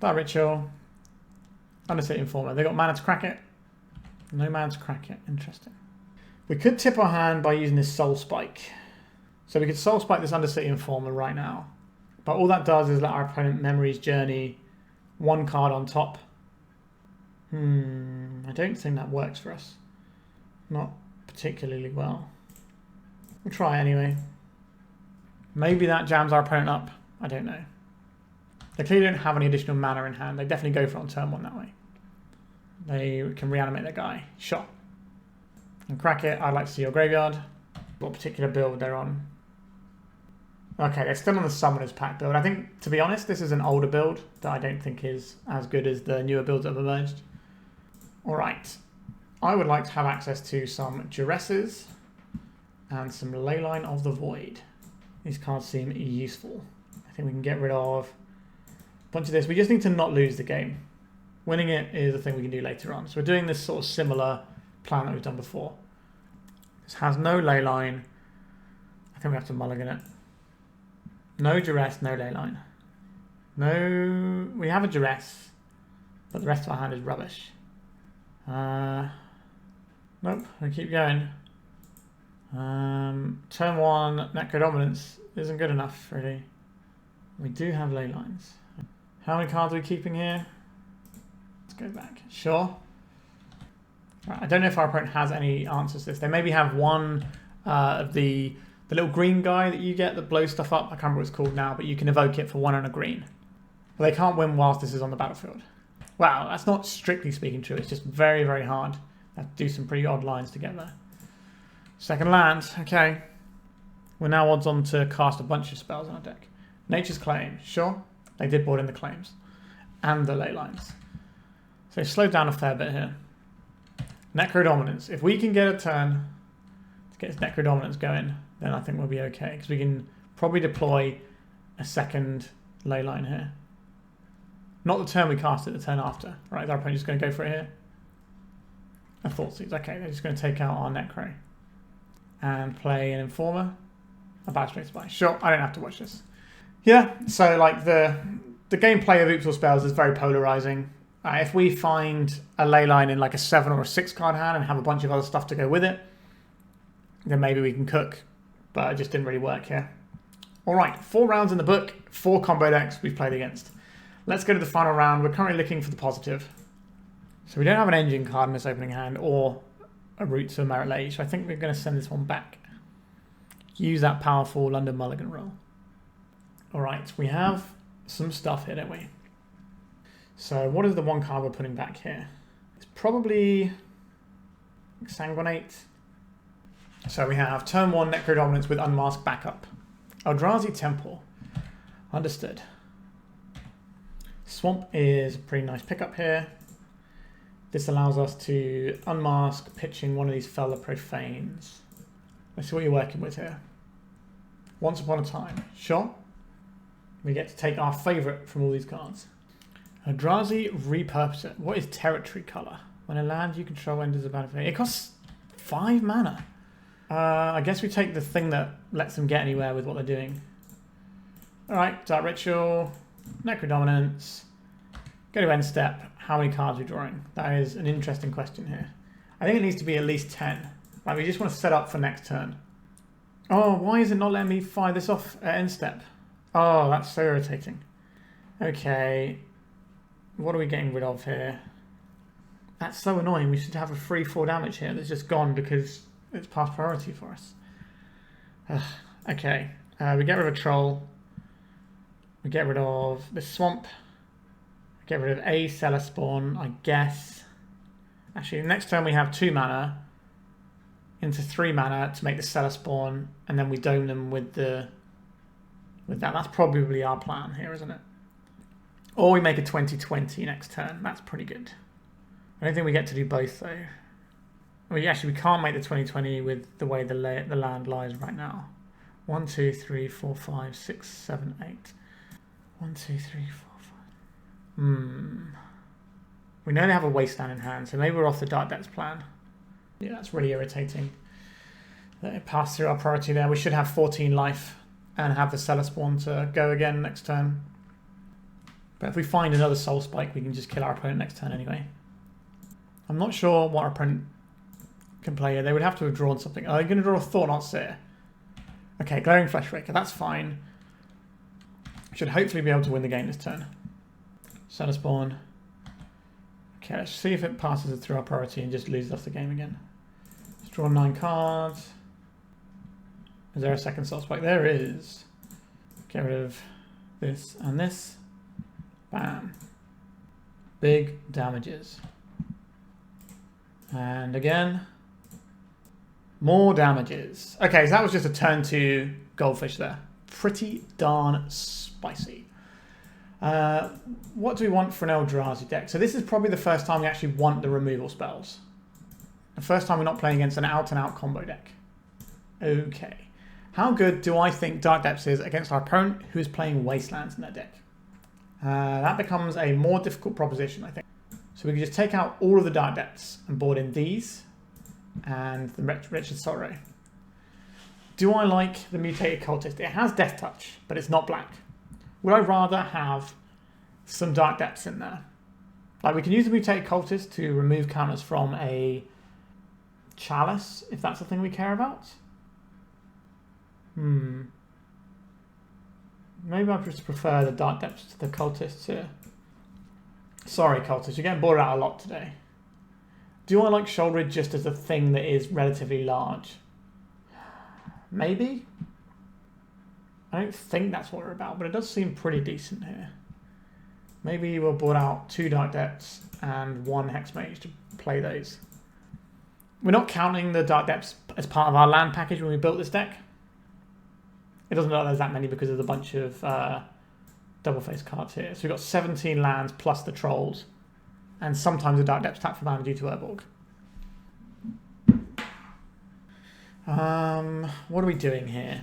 That Ritual. Undercity Informer. They got mana to crack it. No mana to crack it. Interesting. We could tip our hand by using this Soul Spike. So we could Soul Spike this Undercity Informer right now. But all that does is let our opponent Memory's Journey 1 card on top. I don't think that works for us. Not particularly well. We'll try anyway. Maybe that jams our opponent up. I don't know. They clearly don't have any additional mana in hand. They definitely go for it on turn 1 that way. They can reanimate their guy. Shot. And crack it. I'd like to see your graveyard. What particular build they're on. Okay, they're still on the Summoner's Pack build. I think, to be honest, this is an older build that I don't think is as good as the newer builds that have emerged. Alright. I would like to have access to some Duresses and some Leyline of the Void. These cards seem useful. I think we can get rid of a bunch of this. We just need to not lose the game. Winning it is a thing we can do later on. So we're doing this sort of similar plan that we've done before. This has no Leyline. I think we have to mulligan it. No Duress, no Leyline. No... We have a Duress, but the rest of our hand is rubbish. Nope, we keep going. Turn 1, necrodominance isn't good enough, really. We do have Leylines. How many cards are we keeping here? Let's go back. Sure. Right, I don't know if our opponent has any answers to this. They maybe have one of the little green guy that you get that blows stuff up. I can't remember what it's called now, but you can evoke it for 1 and a green. But they can't win whilst this is on the battlefield. Wow, that's not strictly speaking true. It's just very, very hard. I have to do some pretty odd lines to get there. Second land, okay. We're now odds on to cast a bunch of spells in our deck. Nature's Claim, sure. They did board in the claims. And the Leylines. So they've slowed down a fair bit here. Necrodominance. If we can get a turn to get his Necrodominance going, then I think we'll be okay. Because we can probably deploy a second Leyline here. Not the turn we cast it, the turn after. Right, is our opponent just going to go for it here? I thought so. Okay, they're just going to take out our Necro. And play an Informer. A Balustrade Spy. Sure, I don't have to watch this. Yeah, so like the gameplay of Oops All Spells is very polarizing. If we find a Leyline in like a 7 or a 6 card hand and have a bunch of other stuff to go with it, then maybe we can cook. But it just didn't really work here. Alright, 4 rounds in the book, 4 combo decks we've played against. Let's go to the final round. We're currently looking for the positive. So we don't have an Engine card in this opening hand or a Route to a Merit Lay, so I think we're going to send this one back. Use that powerful London Mulligan roll. Alright, we have some stuff here, don't we? So what is the one card we're putting back here? It's probably Exsanguinate. So we have turn 1 Necrodominance with Unmask backup. Eldrazi Temple. Understood. Swamp is a pretty nice pickup here. This allows us to unmask pitching one of these Fell the Profanes. Let's see what you're working with here. Once Upon a Time. Sure. We get to take our favourite from all these cards. Eldrazi Repurposer. What is territory colour? When a land you control enters a battlefield. It costs 5 mana. I guess we take the thing that lets them get anywhere with what they're doing. Alright, Dark Ritual, Necrodominance. Go to end step. How many cards are we drawing? That is an interesting question here. I think it needs to be at least 10. Like, we just want to set up for next turn. Oh, why is it not letting me fire this off at end step? Oh, that's so irritating. Okay. What are we getting rid of here? That's so annoying. We should have a free 4 damage here that's just gone because it's past priority for us. Okay. We get rid of a Troll. We get rid of the Swamp. We get rid of a Cellarspawn, I guess. Actually, next turn we have 2 mana into 3 mana to make the Cellarspawn, and then we dome them with that. That's probably our plan here, isn't it? Or we make a 20/20 next turn. That's pretty good. I don't think we get to do both, though. Well, actually, we can't make the 20/20 with the way the land lies right now. 1, 2, 3, 4, 5, 6, 7, 8. 1, 2, 3, 4, 5. We know they have a Wasteland in hand, so maybe we're off the Dark Depths plan. Yeah, that's really irritating. Let it pass through our priority there. We should have 14 life and have the Cellarspawn to go again next turn. But if we find another Soul Spike, we can just kill our opponent next turn anyway. I'm not sure what our opponent can play here. They would have to have drawn something. Are they going to draw a Thought-Knot Seer? Okay, Glaring Fleshraker. That's fine. Should hopefully be able to win the game this turn. Cellarspawn. Okay, let's see if it passes it through our priority and just loses us the game again. Let's draw 9 cards. Is there a second Soul Spike? There is. Get rid of this and this. Bam. Big damages. And again. More damages. Okay, so that was just a turn 2 Goldfish there. Pretty darn spicy. What do we want for an Eldrazi deck? So this is probably the first time we actually want the removal spells. The first time we're not playing against an out-and-out combo deck. Okay. How good do I think Dark Depths is against our opponent who is playing Wastelands in their deck? That becomes a more difficult proposition, I think. So we can just take out all of the Dark Depths and board in these and the Wretched Sorrow. Do I like the Mutated Cultist? It has Death Touch, but it's not black. Would I rather have some Dark Depths in there? Like, we can use the Mutated Cultist to remove counters from a Chalice, if that's the thing we care about. Maybe I just prefer the Dark Depths to the Cultists here. Sorry, Cultists, you're getting bored out a lot today. Do I like Sheoldred just as a thing that is relatively large? Maybe? I don't think that's what we're about, but it does seem pretty decent here. Maybe we'll board out 2 Dark Depths and 1 Hexmage to play those. We're not counting the Dark Depths as part of our land package when we built this deck. It doesn't look like there's that many because there's a bunch of double-face cards here. So we've got 17 lands plus the Trolls, and sometimes the Dark Depths tap for mana due to Urborg. What are we doing here?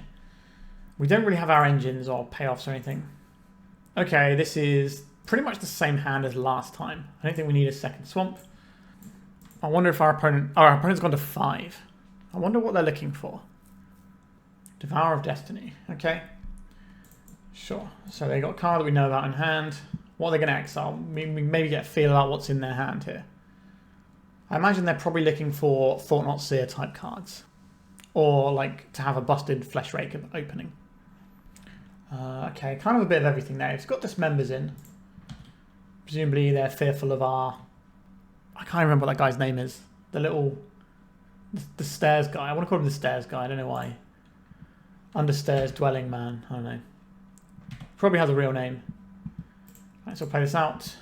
We don't really have our engines or payoffs or anything. Okay, this is pretty much the same hand as last time. I don't think we need a second swamp. I wonder if our opponent's gone to 5. I wonder what they're looking for. Devourer of Destiny. Okay. Sure. So they got a card that we know about in hand. What are they going to exile? Maybe get a feel about what's in their hand here. I imagine they're probably looking for Thought-Knot Seer type cards. Or like to have a busted Flesh Rake opening. Okay, kind of a bit of everything there. It's got Dismembers in. Presumably they're fearful of our... I can't remember what that guy's name is. The stairs guy. I want to call him the stairs guy. I don't know why. Understairs dwelling man. I don't know. Probably has a real name. Right, so I'll play this out.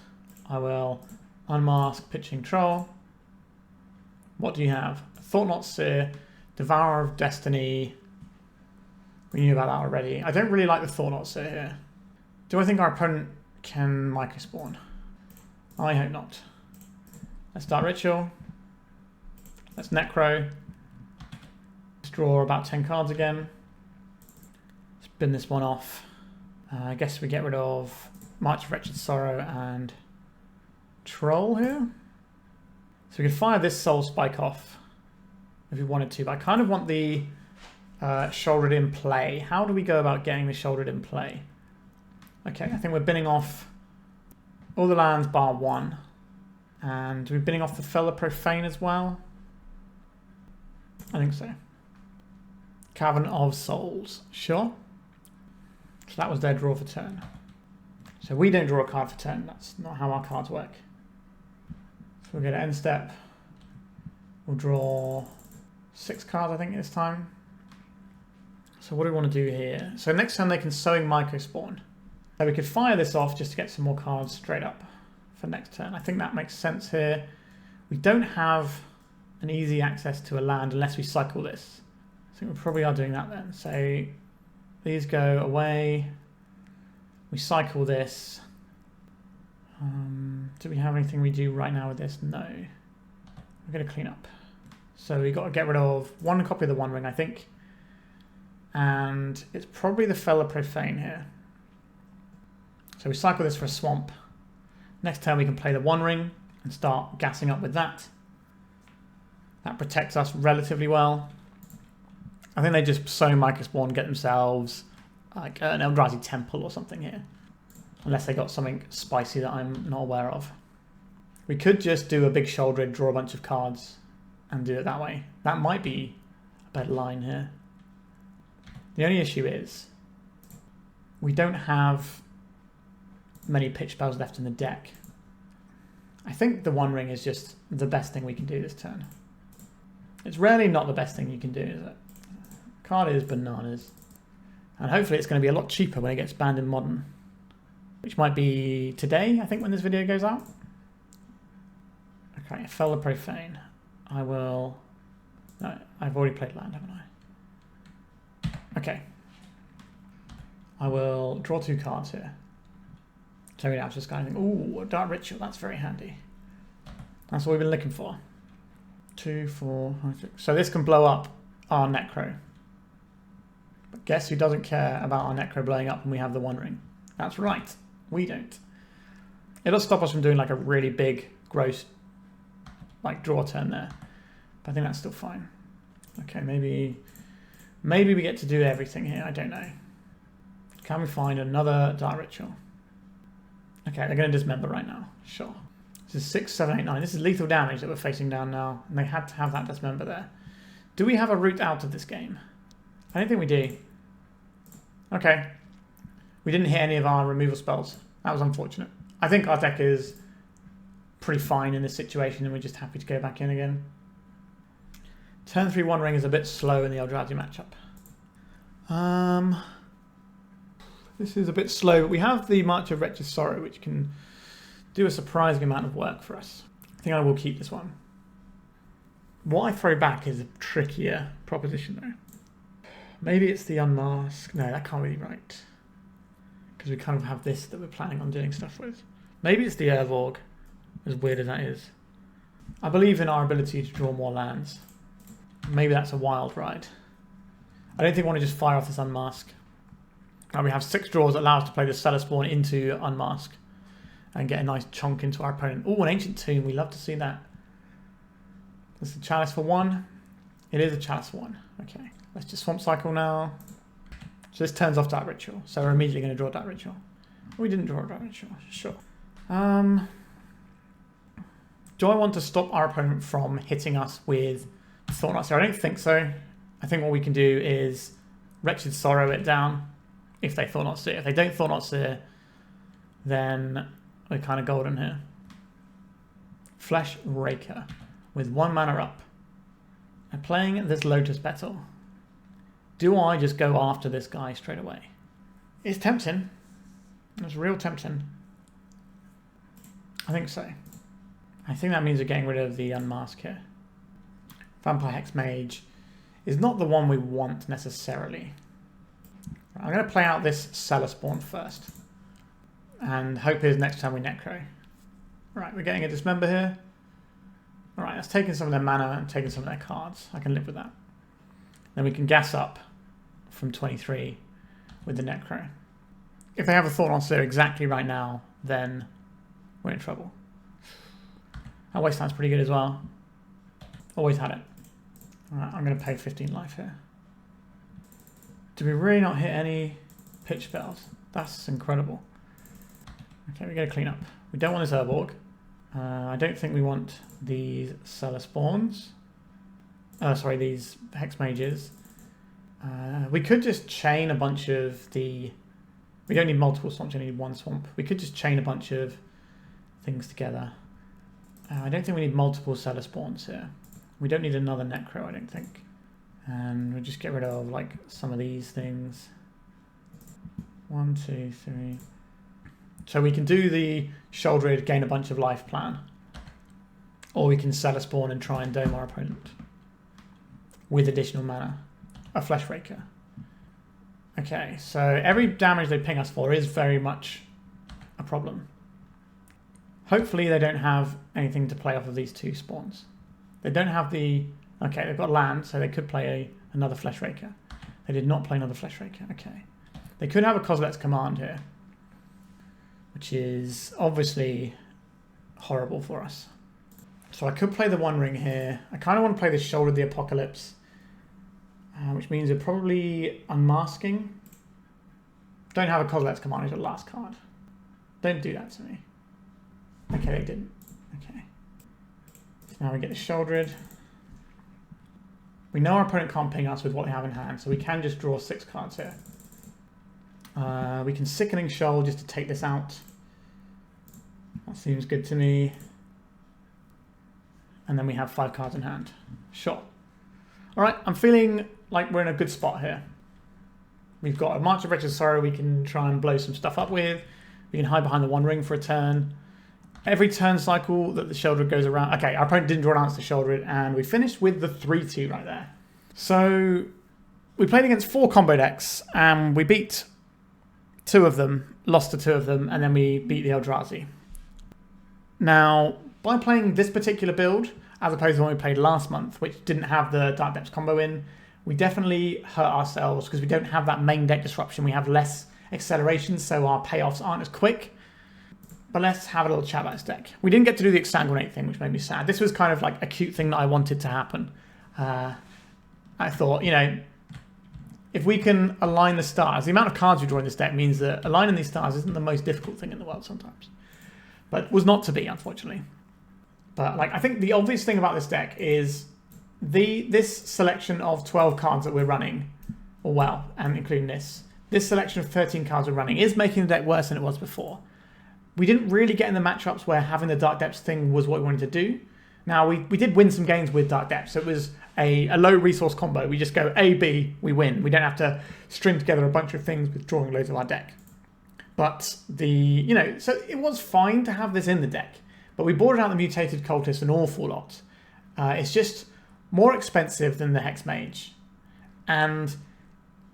I will unmask Pitching Troll. What do you have? Thought-Knot Seer, Devourer of Destiny. We knew about that already. I don't really like the Thought-Knot Seer here. Do I think our opponent can microspawn? I hope not. Let's start Ritual. Let's Necro. Let's draw about 10 cards again. Spin this one off. I guess we get rid of March of Wretched Sorrow and Troll here. So we can fire this Soul Spike off if we wanted to, but I kind of want the Sheoldred in play. How do we go about getting the Sheoldred in play? Okay, I think we're binning off all the lands bar 1. And we're binning off the Fell the Profane as well. I think so. Cavern of Souls. Sure. So that was their draw for turn. So we don't draw a card for turn. That's not how our cards work. So we'll go to end step. We'll draw 6 cards, I think, this time. So what do we want to do here? So next time they can Sowing Microspawn. So we could fire this off just to get some more cards straight up for next turn. I think that makes sense here. We don't have an easy access to a land unless we cycle this. I think we probably are doing that then. So these go away. We cycle this. Do we have anything we do right now with this? No. We're going to clean up. So we've got to get rid of 1 copy of the One Ring, I think. And it's probably the Fell the Profane here. So we cycle this for a swamp. Next turn we can play the One Ring and start gassing up with that. That protects us relatively well. I think they just Sowing Microspawn and get themselves like an Eldrazi Temple or something here. Unless they got something spicy that I'm not aware of. We could just do a big Sheoldred, draw a bunch of cards and do it that way. That might be a better line here. The only issue is we don't have many pitch spells left in the deck. I think the One Ring is just the best thing we can do this turn. It's rarely not the best thing you can do, is it? Card is bananas. And hopefully it's going to be a lot cheaper when it gets banned in Modern. Which might be today, I think, when this video goes out. Okay, Fell the Profane. I will... No, I've already played land, haven't I? Okay. I will draw 2 cards here. Carry out this guy. Ooh, a Dark Ritual. That's very handy. That's what we've been looking for. 2, 4, 5, 6. So this can blow up our Necro. But guess who doesn't care about our Necro blowing up when we have the One Ring? That's right. We don't. It'll stop us from doing like a really big, gross, like draw turn there. But I think that's still fine. Okay, maybe we get to do everything here. I don't know. Can we find another Dark Ritual? Okay, they're going to dismember right now. Sure. This is 6, 7, 8, 9. This is lethal damage that we're facing down now. And they had to have that dismember there. Do we have a route out of this game? I don't think we do. Okay. We didn't hit any of our removal spells. That was unfortunate. I think our deck is pretty fine in this situation and we're just happy to go back in again. Turn 3 One Ring is a bit slow in the Eldrazi matchup. This is a bit slow, but we have the March of Wretched Sorrow, which can do a surprising amount of work for us. I think I will keep this one. What I throw back is a trickier proposition, though. Maybe it's the Unmask. No, that can't be right. Because we kind of have this that we're planning on doing stuff with. Maybe it's the Urborg, as weird as that is. I believe in our ability to draw more lands. Maybe that's a wild ride. I don't think I want to just fire off this Unmask. Now we have 6 draws that allow us to play the Cellarspawn into Unmask and get a nice chunk into our opponent. Oh, an Ancient Tomb. We love to see that. This is a Chalice for 1. It is a Chalice for 1. Okay, let's just Swamp Cycle now. So this turns off Dark Ritual. So we're immediately going to draw Dark Ritual. We didn't draw Dark Ritual. Sure. Do I want to stop our opponent from hitting us with Thought-Knot Seer? I don't think so. I think what we can do is Wretched Sorrow it down if they Thought-Knot Seer. If they don't Thought-Knot Seer, then we're kind of golden here. Flesh Raker with 1 mana up. And playing this Lotus Petal. Do I just go after this guy straight away? It's tempting. It's real tempting. I think so. I think that means we're getting rid of the Unmask here. Vampire Hexmage is not the one we want necessarily. I'm going to play out this Cellarspawn first. And hope is next time we Necro. Right, we're getting a Dismember here. Alright, that's taking some of their mana and taking some of their cards. I can live with that. Then we can gas up from 23 with the Necro. If they have a Thought-Knot Seer exactly right now, then we're in trouble. That Wasteland's pretty good as well. Always had it. Alright, I'm going to pay 15 life here. Did we really not hit any pitch spells? That's incredible. Okay, we're going to clean up. We don't want this Urborg. I don't think we want these Cellarspawns. Sorry, these Hexmages. We could just chain a bunch of the... We don't need multiple swamps, we need 1 swamp. We could just chain a bunch of things together. I don't think we need multiple Cellarspawns here. We don't need another Necro, I don't think. And we'll just get rid of like some of these things. 1, 2, 3. So we can do the Sheoldred, gain a bunch of life plan. Or we can Cellarspawn and try and dome our opponent. With additional mana. A Flesh Raker. Okay, so every damage they ping us for is very much a problem. Hopefully they don't have anything to play off of these 2 spawns. They don't have the... Okay, they've got land, so they could play another Flesh Raker. They did not play another Flesh Raker. Okay. They could have a Kozilek's Command here. Which is obviously horrible for us. So I could play the One Ring here. I kind of want to play the Shoulder of the Apocalypse. Which means we're probably unmasking. Don't have a Kozilek's Command as your last card. Don't do that to me. Okay, they didn't. Okay. So now we get the Sheoldred. We know our opponent can't ping us with what they have in hand, so we can just draw 6 cards here. We can Sickening Shoal just to take this out. That seems good to me. And then we have 5 cards in hand. Sure. Alright, I'm feeling like we're in a good spot here. We've got a March of Wretched Sorrow we can try and blow some stuff up with. We can hide behind the One Ring for a turn. Every turn cycle that the Sheoldred goes around... Okay, our opponent didn't draw an answer to Sheoldred, and we finished with the 3-2 right there. So, we played against 4 combo decks, and we beat 2 of them, lost to 2 of them, and then we beat the Eldrazi. Now, by playing this particular build, as opposed to the one we played last month, which didn't have the Dark Depths combo in, we definitely hurt ourselves because we don't have that main deck disruption. We have less acceleration, so our payoffs aren't as quick. But let's have a little chat about this deck. We didn't get to do the Exsanguinate thing, which made me sad. This was kind of like a cute thing that I wanted to happen. I thought, you know, if we can align the stars, the amount of cards we draw in this deck means that aligning these stars isn't the most difficult thing in the world sometimes. But was not to be, unfortunately. But like, I think the obvious thing about this deck is this selection of 12 cards that we're running, or well, and including this selection of 13 cards we're running is making the deck worse than it was before. We didn't really get in the matchups where having the Dark Depths thing was what we wanted to do. Now, we did win some games with Dark Depths. So it was a low resource combo. We just go A, B, we win. We don't have to string together a bunch of things with drawing loads of our deck. But so it was fine to have this in the deck. But we bought out the Mutated Cultist an awful lot. It's just more expensive than the Hexmage. And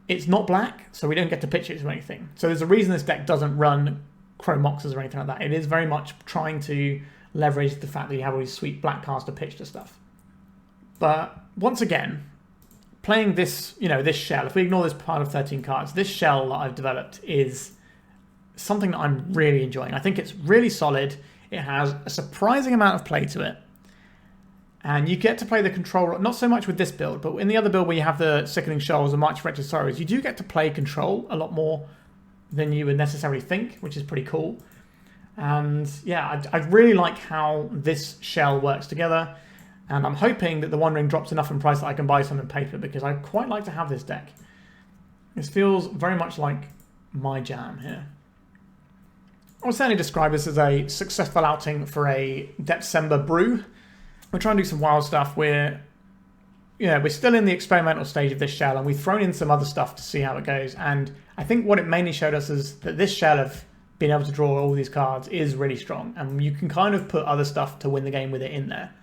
it's not black, so we don't get to pitch it to anything. So there's a reason this deck doesn't run Chrome Moxes or anything like that. It is very much trying to leverage the fact that you have all these sweet black cards to pitch to stuff. But once again, playing this, this shell, if we ignore this part of 13 cards, this shell that I've developed is something that I'm really enjoying. I think it's really solid. It has a surprising amount of play to it. And you get to play the control, not so much with this build, but in the other build where you have the Sickening Shoals and March of Wretched Sorrows, you do get to play control a lot more than you would necessarily think, which is pretty cool. And yeah, I really like how this shell works together. And I'm hoping that the One Ring drops enough in price that I can buy some in paper, because I quite like to have this deck. This feels very much like my jam here. I would certainly describe this as a successful outing for a Depthcember brew. We're trying to do some wild stuff. We're still in the experimental stage of this shell, and we've thrown in some other stuff to see how it goes. And I think what it mainly showed us is that this shell of being able to draw all these cards is really strong, and you can kind of put other stuff to win the game with it in there.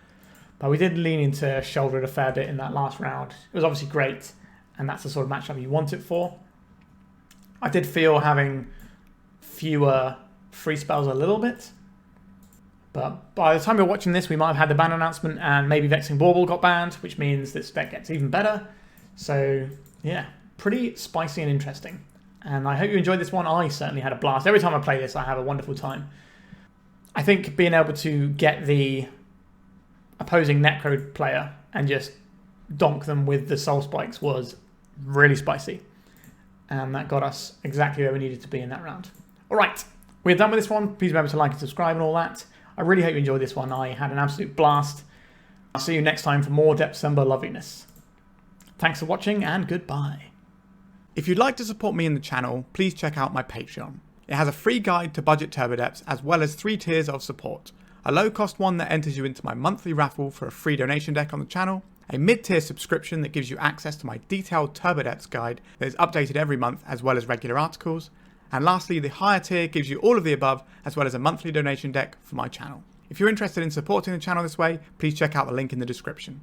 But we did lean into Sheoldred a fair bit in that last round. It was obviously great, and that's the sort of matchup you want it for. I did feel having fewer free spells a little bit, but by the time you're watching this, we might have had the ban announcement, and maybe Vexing Bauble got banned, which means this deck gets even better. So yeah, pretty spicy and interesting. And I hope you enjoyed this one. I certainly had a blast. Every time I play this, I have a wonderful time. I think being able to get the opposing Necro player and just donk them with the Soul Spikes was really spicy. And that got us exactly where we needed to be in that round. All right, we're done with this one. Please remember to like and subscribe and all that. I really hope you enjoyed this one. I had an absolute blast. I'll see you next time for more Depthcember loveliness. Thanks for watching, and goodbye. If you'd like to support me in the channel, please check out my Patreon. It has a free guide to budget turbo depths, as well as 3 tiers of support. A low cost one that enters you into my monthly raffle for a free donation deck on the channel, a mid-tier subscription that gives you access to my detailed turbo depths guide that is updated every month, as well as regular articles, and lastly, the higher tier gives you all of the above, as well as a monthly donation deck for my channel. If you're interested in supporting the channel this way, please check out the link in the description.